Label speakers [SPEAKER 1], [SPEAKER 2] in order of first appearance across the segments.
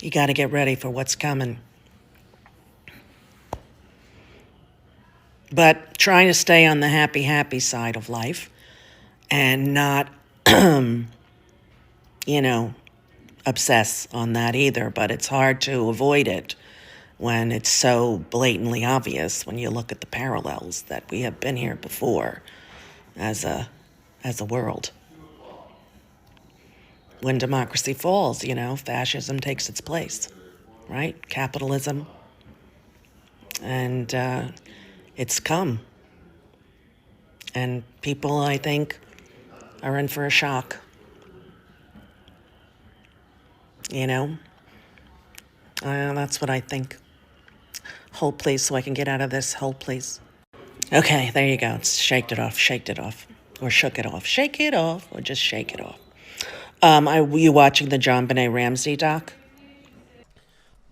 [SPEAKER 1] You got to get ready for what's coming. But trying to stay on the happy, happy side of life and not, you know, obsess on that either. But it's hard to avoid it when it's so blatantly obvious when you look at the parallels that we have been here before as a world. When democracy falls, fascism takes its place, right? Capitalism. And it's come. And people, I think, are in for a shock. That's what I think. Hold, please, so I can get out of this. Hold, please. Okay, there you go. Shaked it off, or shook it off. Shake it off, or just shake it off. Are you watching the John Benet Ramsey doc?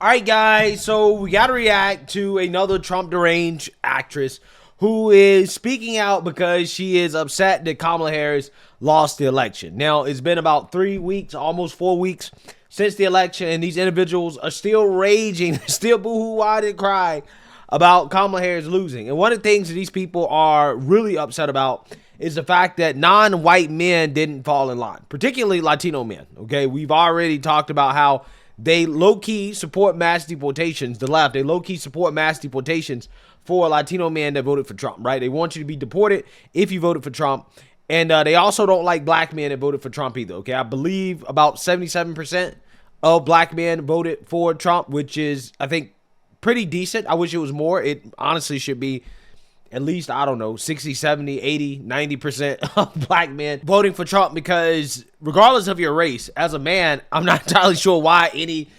[SPEAKER 2] All right, guys, so we got to react to another Trump deranged actress who is speaking out because she is upset that Kamala Harris lost the election. Now, it's been about 3 weeks, almost 4 weeks since the election, and these individuals are still raging, still boo-hoo-wide and cry about Kamala Harris losing. And one of the things that these people are really upset about is the fact that non-white men didn't fall in line, particularly Latino men, okay? We've already talked about how they low-key support mass deportations, the left. They low-key support mass deportations for Latino men that voted for Trump, right? They want you to be deported if you voted for Trump. And they also don't like black men that voted for Trump either, okay? I believe about 77% of black men voted for Trump, which is, I think, pretty decent. I wish it was more. It honestly should be at least, I don't know, 60, 70, 80, 90% of black men voting for Trump, because regardless of your race, as a man, I'm not entirely sure why any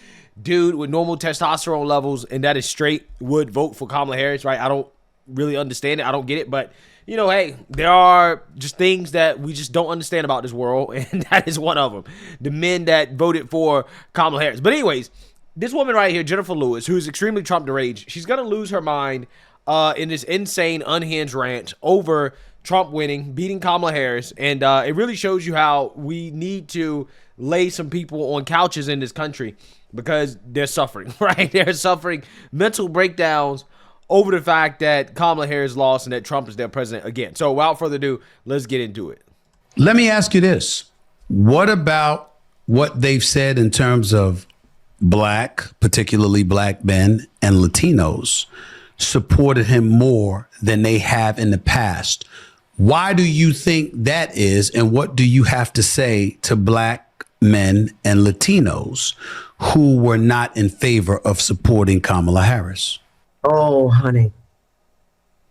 [SPEAKER 2] dude with normal testosterone levels and that is straight would vote for Kamala Harris, right? I don't really understand it. I don't get it. But, hey, there are just things that we just don't understand about this world, and that is one of them. The men that voted for Kamala Harris. But anyways, this woman right here, Jenifer Lewis, who is extremely Trump deranged, she's going to lose her mind in this insane, unhinged rant over Trump winning, beating Kamala Harris. And it really shows you how we need to lay some people on couches in this country because they're suffering, right? They're suffering mental breakdowns over the fact that Kamala Harris lost and that Trump is their president again. So without further ado, let's get into it.
[SPEAKER 3] Let me ask you this. What about what they've said in terms of black, particularly black men and Latinos, supported him more than they have in the past? Why do you think that is? And what do you have to say to black men and Latinos who were not in favor of supporting Kamala Harris?
[SPEAKER 4] Oh, honey.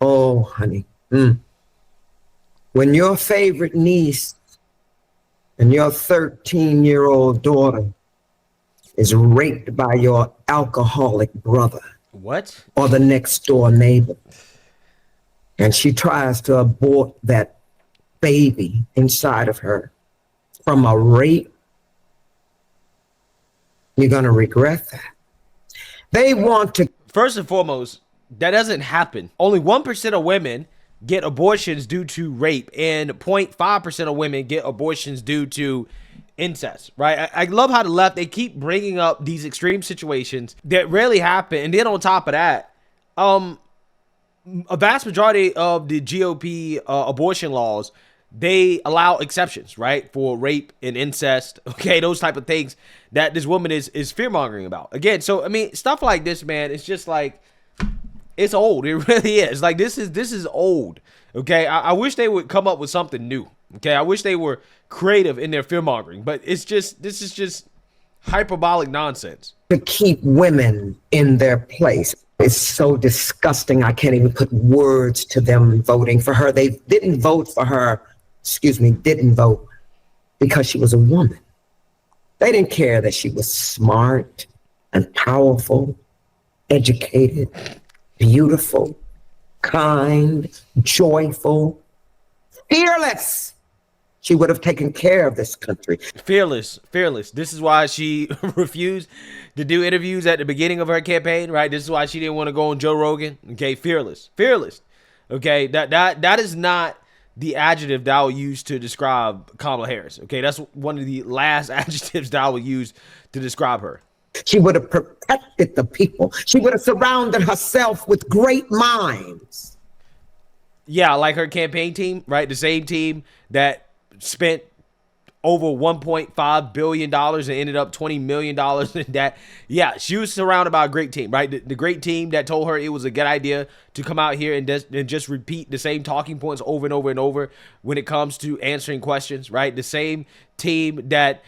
[SPEAKER 4] Oh, honey. When your favorite niece and your 13-year-old daughter is raped by your alcoholic brother,
[SPEAKER 2] what?
[SPEAKER 4] Or the next door neighbor, and she tries to abort that baby inside of her from a rape, you're going to regret that. They want to.
[SPEAKER 2] First and foremost, that doesn't happen. Only 1% of women get abortions due to rape, and 0.5% of women get abortions due to incest, right? I love how the left, they keep bringing up these extreme situations that rarely happen. And then on top of that, a vast majority of the GOP abortion laws, they allow exceptions, right? For rape and incest, okay? Those type of things that this woman is fear-mongering about. Again, so, I mean, stuff like this, man, it's just like, it's old. It really is. Like, this is old, okay? I wish they would come up with something new, okay? I wish they were creative in their fear-mongering, but this is just hyperbolic nonsense.
[SPEAKER 4] To keep women in their place. It's so disgusting. I can't even put words to them voting for her. They didn't vote for her, didn't vote because she was a woman. They didn't care that she was smart and powerful, educated, beautiful, kind, joyful, fearless. She would have taken care of this country.
[SPEAKER 2] Fearless. This is why she refused to do interviews at the beginning of her campaign, right? This is why she didn't want to go on Joe Rogan. Okay, fearless. Okay, that is not the adjective that I will use to describe Kamala Harris. Okay, that's one of the last adjectives that I will use to describe her.
[SPEAKER 4] She would have protected the people. She would have surrounded herself with great minds.
[SPEAKER 2] Yeah, like her campaign team, right? The same team that spent over $1.5 billion and ended up $20 million in that. Yeah, she was surrounded by a great team, right? The great team that told her it was a good idea to come out here and just repeat the same talking points over and over and over when it comes to answering questions, right? The same team that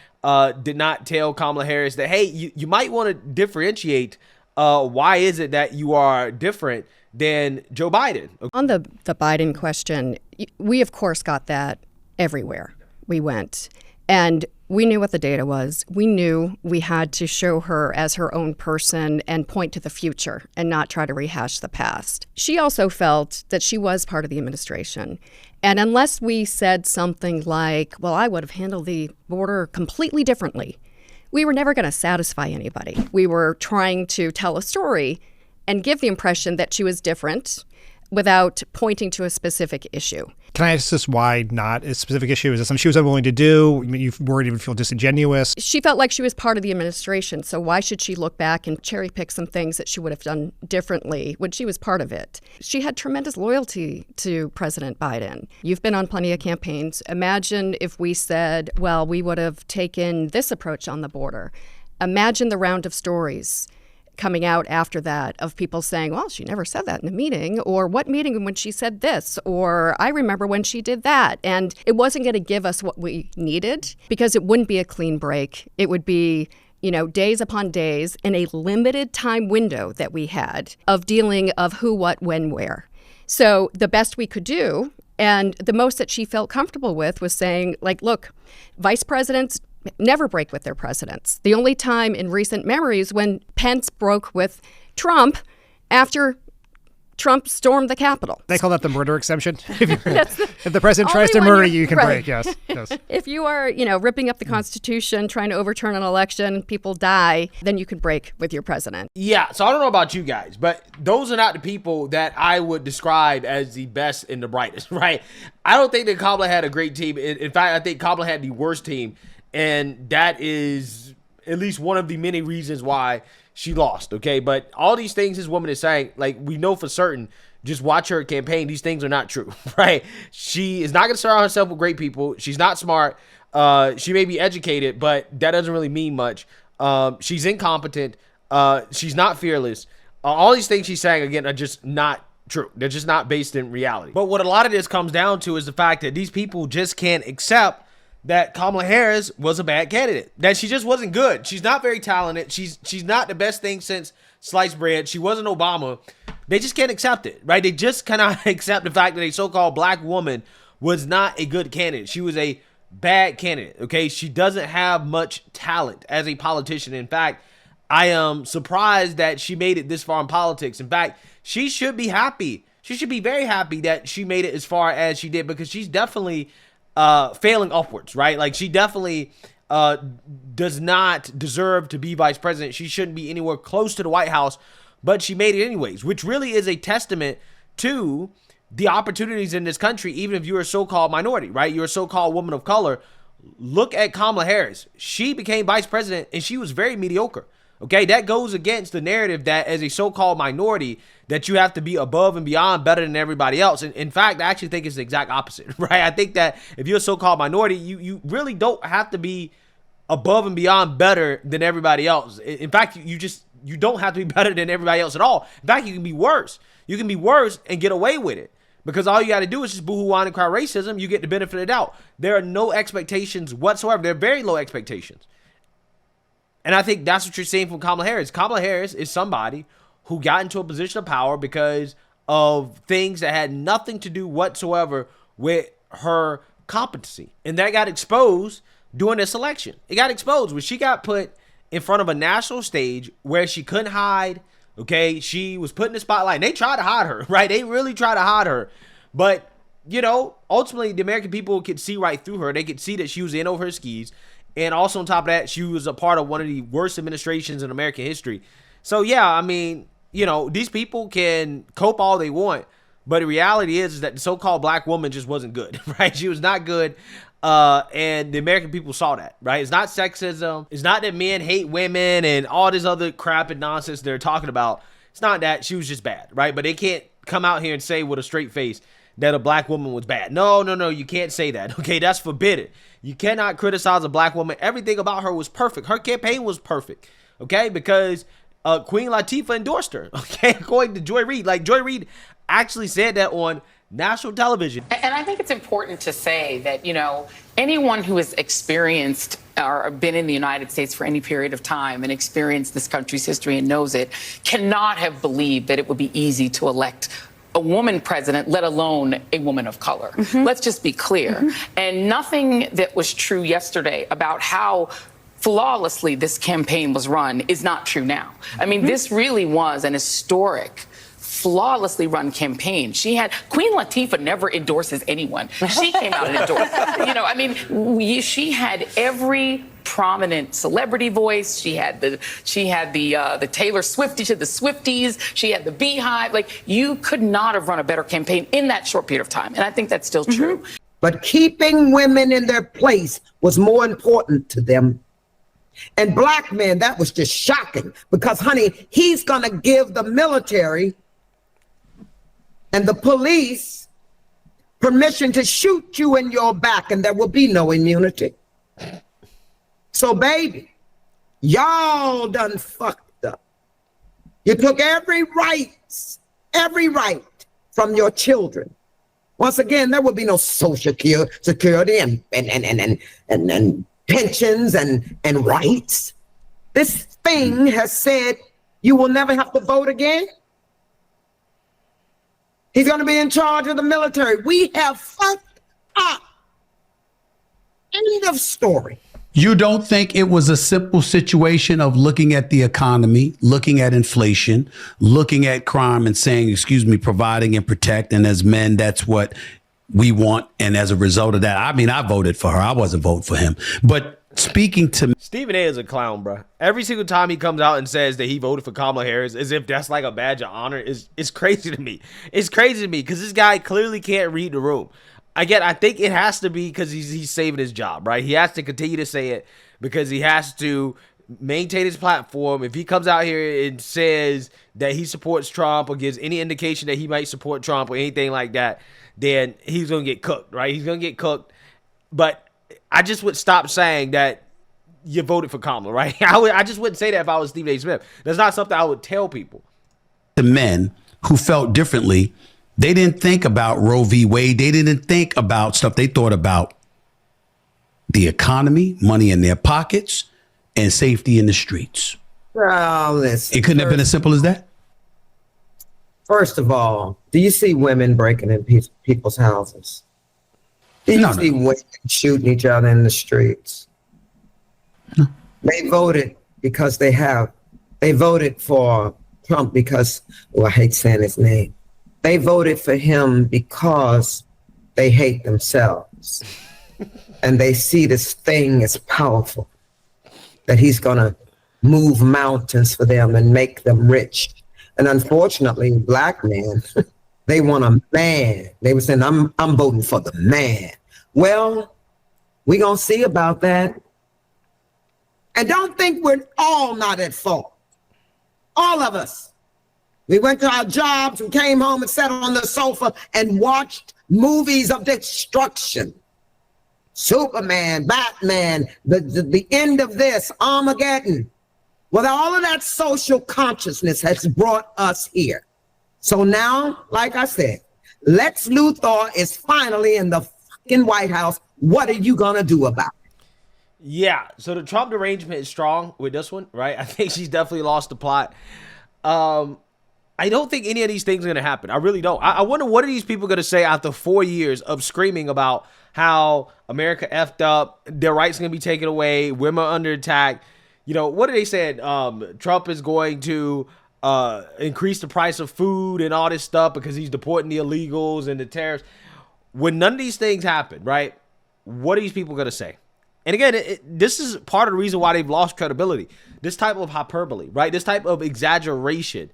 [SPEAKER 2] did not tell Kamala Harris that, hey, you might want to differentiate. Why is it that you are different than Joe Biden?
[SPEAKER 5] On the Biden question, we, of course, got that everywhere we went. And we knew what the data was. We knew we had to show her as her own person and point to the future and not try to rehash the past. She also felt that she was part of the administration. And unless we said something like, well, I would have handled the border completely differently, we were never going to satisfy anybody. We were trying to tell a story and give the impression that she was different without pointing to a specific issue.
[SPEAKER 6] Can I ask this, why not a specific issue? Is this something she was unwilling to do? You worried it would feel disingenuous?
[SPEAKER 5] She felt like she was part of the administration, so why should she look back and cherry pick some things that she would have done differently when she was part of it? She had tremendous loyalty to President Biden. You've been on plenty of campaigns. Imagine if we said, well, we would have taken this approach on the border. Imagine the round of stories coming out after that of people saying, well, she never said that in a meeting, or what meeting when she said this, or I remember when she did that. And it wasn't going to give us what we needed because it wouldn't be a clean break. It would be, days upon days in a limited time window that we had of dealing of who, what, when, where. So the best we could do, and the most that she felt comfortable with, was saying, like, look, vice presidents never break with their presidents. The only time in recent memory is when Pence broke with Trump after Trump stormed the Capitol.
[SPEAKER 6] They call that the murder exemption. If the president tries to murder you, you can break. Yes.
[SPEAKER 5] If you are, ripping up the Constitution, trying to overturn an election, people die, then you can break with your president.
[SPEAKER 2] Yeah, so I don't know about you guys, but those are not the people that I would describe as the best and the brightest, right? I don't think that Kamala had a great team. In fact, I think Kamala had the worst team. And that is at least one of the many reasons why she lost, okay? But all these things this woman is saying, like, we know for certain, just watch her campaign, these things are not true, right? She is not going to surround herself with great people. She's not smart. She may be educated, but that doesn't really mean much. She's incompetent. She's not fearless. All these things she's saying, again, are just not true. They're just not based in reality. But what a lot of this comes down to is the fact that these people just can't accept that Kamala Harris was a bad candidate, that she just wasn't good. She's not very talented. She's not the best thing since sliced bread. She wasn't Obama. They just can't accept it, right? They just cannot accept the fact that a so-called black woman was not a good candidate. She was a bad candidate, okay? She doesn't have much talent as a politician. In fact, I am surprised that she made it this far in politics. In fact, she should be happy. She should be very happy that she made it as far as she did, because she's definitely failing upwards, right? Like, she definitely does not deserve to be vice president. She shouldn't be anywhere close to the White House, but she made it anyways, which really is a testament to the opportunities in this country, even if you're a so-called minority, right? You're a so-called woman of color. Look at Kamala Harris. She became vice president and she was very mediocre. Okay, that goes against the narrative that as a so-called minority that you have to be above and beyond better than everybody else. And in fact, I actually think it's the exact opposite, right? I think that if you're a so-called minority, you really don't have to be above and beyond better than everybody else. In fact, you don't have to be better than everybody else at all. In fact, you can be worse. You can be worse and get away with it, because all you got to do is just boo-hoo, whine, and cry racism. You get the benefit of the doubt. There are no expectations whatsoever. They're very low expectations. And I think that's what you're seeing from Kamala Harris. Kamala Harris is somebody who got into a position of power because of things that had nothing to do whatsoever with her competency. And that got exposed during this election. It got exposed when she got put in front of a national stage where she couldn't hide. Okay, she was put in the spotlight. And they tried to hide her, right? They really tried to hide her. But, ultimately, the American people could see right through her. They could see that she was in over her skis. And also on top of that, she was a part of one of the worst administrations in American history. So, yeah, I mean, these people can cope all they want. But the reality is that the so-called black woman just wasn't good, right? She was not good. And the American people saw that, right? It's not sexism. It's not that men hate women and all this other crap and nonsense they're talking about. It's not that. She was just bad, right? But they can't come out here and say with a straight face that a black woman was bad. No, you can't say that. Okay, that's forbidden. You cannot criticize a black woman. Everything about her was perfect. Her campaign was perfect, okay? Because Queen Latifah endorsed her, okay? According to Joy Reid. Like, Joy Reid actually said that on national television.
[SPEAKER 7] And I think it's important to say that, you know, anyone who has experienced or been in the United States for any period of time and experienced this country's history and knows it cannot have believed that it would be easy to elect a woman president, let alone a woman of color. Let's just be clear. And nothing that was true yesterday about how flawlessly this campaign was run is not true now. I mean, this really was an historic, flawlessly run campaign. She had Queen Latifah never endorses anyone. She came out and endorsed. You know, I mean, she had every prominent celebrity voice. She had the Taylor Swiftie to the Swifties. She had the Beehive. Like, you could not have run a better campaign in that short period of time. And I think that's still true.
[SPEAKER 4] But keeping women in their place was more important to them. And black men, that was just shocking because, honey, he's going to give the military and the police permission to shoot you in your back and there will be no immunity. So, baby, y'all done fucked up. You took every right from your children. Once again, there will be no social security and pensions and rights. This thing has said you will never have to vote again. He's going to be in charge of the military. We have fucked up. End of story.
[SPEAKER 3] You don't think it was a simple situation of looking at the economy, looking at inflation, looking at crime and saying, excuse me, providing and protect. And as men, that's what we want. And as a result of that, I mean, I voted for her. I wasn't voting for him. But speaking to
[SPEAKER 2] Stephen A is a clown, bro. Every single time he comes out and says that he voted for Kamala Harris as if that's like a badge of honor is crazy to me. It's crazy to me because this guy clearly can't read the room. Again, I think it has to be because he's saving his job, right? He has to continue to say it because he has to maintain his platform. If he comes out here and says that he supports Trump or gives any indication that he might support Trump or anything like that, then he's going to get cooked, right? He's going to get cooked. But I just would stop saying that you voted for Kamala, right? I just wouldn't say that if I was Stephen A. Smith. That's not something I would tell people.
[SPEAKER 3] the men who felt differently, they didn't think about Roe v. Wade. They didn't think about stuff. They thought about the economy, money in their pockets, and safety in the streets.
[SPEAKER 4] Oh, listen.
[SPEAKER 3] It couldn't have been as simple as that.
[SPEAKER 4] First of all, do you see women breaking in people's houses? Do you see women shooting each other in the streets?
[SPEAKER 3] No.
[SPEAKER 4] They voted because they voted for Trump because, well, I hate saying his name. They voted for him because they hate themselves. And they see this thing as powerful, that he's going to move mountains for them and make them rich. And unfortunately, black men, they want a man. They were saying, I'm voting for the man. Well, we're going to see about that. And don't think we're all not at fault. All of us. We went to our jobs, we came home and sat on the sofa and watched movies of destruction. Superman, Batman, the end of this, Armageddon. Well, all of that social consciousness has brought us here. So now, like I said, Lex Luthor is finally in the fucking White House. What are you going to do about it?
[SPEAKER 2] Yeah, so the Trump derangement is strong with this one, right? I think she's definitely lost the plot. I don't think any of these things are going to happen. I really don't. I wonder what are these people going to say after 4 years of screaming about how America effed up, their rights are going to be taken away, women are under attack. You know, what are they saying? Trump is going to increase the price of food and all this stuff because he's deporting the illegals and the terrorists. When none of these things happen, right, what are these people going to say? And again, this is part of the reason why they've lost credibility. This type of hyperbole, right, this type of exaggeration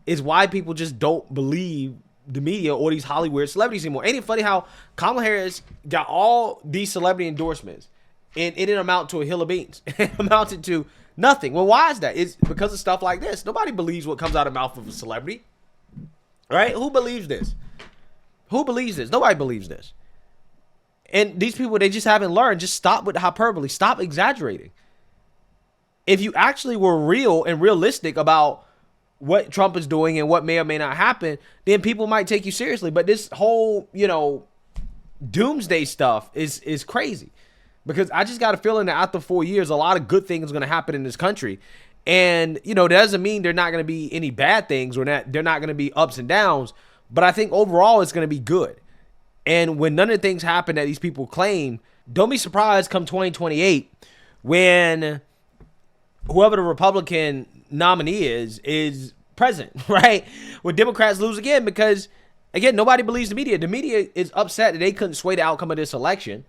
[SPEAKER 2] is why people just don't believe the media or these Hollywood celebrities anymore. Ain't it funny how Kamala Harris got all these celebrity endorsements and it didn't amount to a hill of beans. It amounted to nothing. Well, why is that? It's because of stuff like this. Nobody believes what comes out of the mouth of a celebrity. Right? Who believes this? Who believes this? Nobody believes this. And these people, they just haven't learned. Just stop with the hyperbole. Stop exaggerating. If you actually were real and realistic about what Trump is doing and what may or may not happen, then people might take you seriously. But this whole, doomsday stuff is crazy. Because I just got a feeling that after 4 years, a lot of good things are going to happen in this country. And, that doesn't mean there are not going to be any bad things or that they're not going to be ups and downs. But I think overall it's going to be good. And when none of the things happen that these people claim, don't be surprised come 2028 when whoever the Republican nominee is president, right? When Democrats lose again, because, again, nobody believes the media. The media is upset that they couldn't sway the outcome of this election.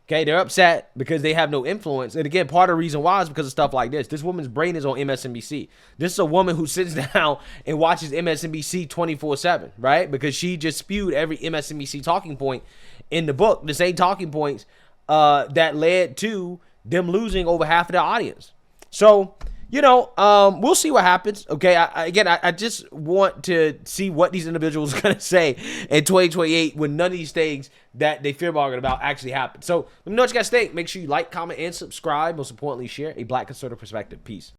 [SPEAKER 2] Okay, they're upset because they have no influence. And again, part of the reason why is because of stuff like this. This woman's brain is on MSNBC. This is a woman who sits down and watches MSNBC 24/7, right? Because she just spewed every MSNBC talking point in the book. The same talking points that led to them losing over half of their audience. So, we'll see what happens. Okay, I just want to see what these individuals are going to say in 2028 when none of these things that they fear mongering about actually happen. So let me know what you guys think. Make sure you like, comment, and subscribe. Most importantly, share a Black conservative perspective. Peace.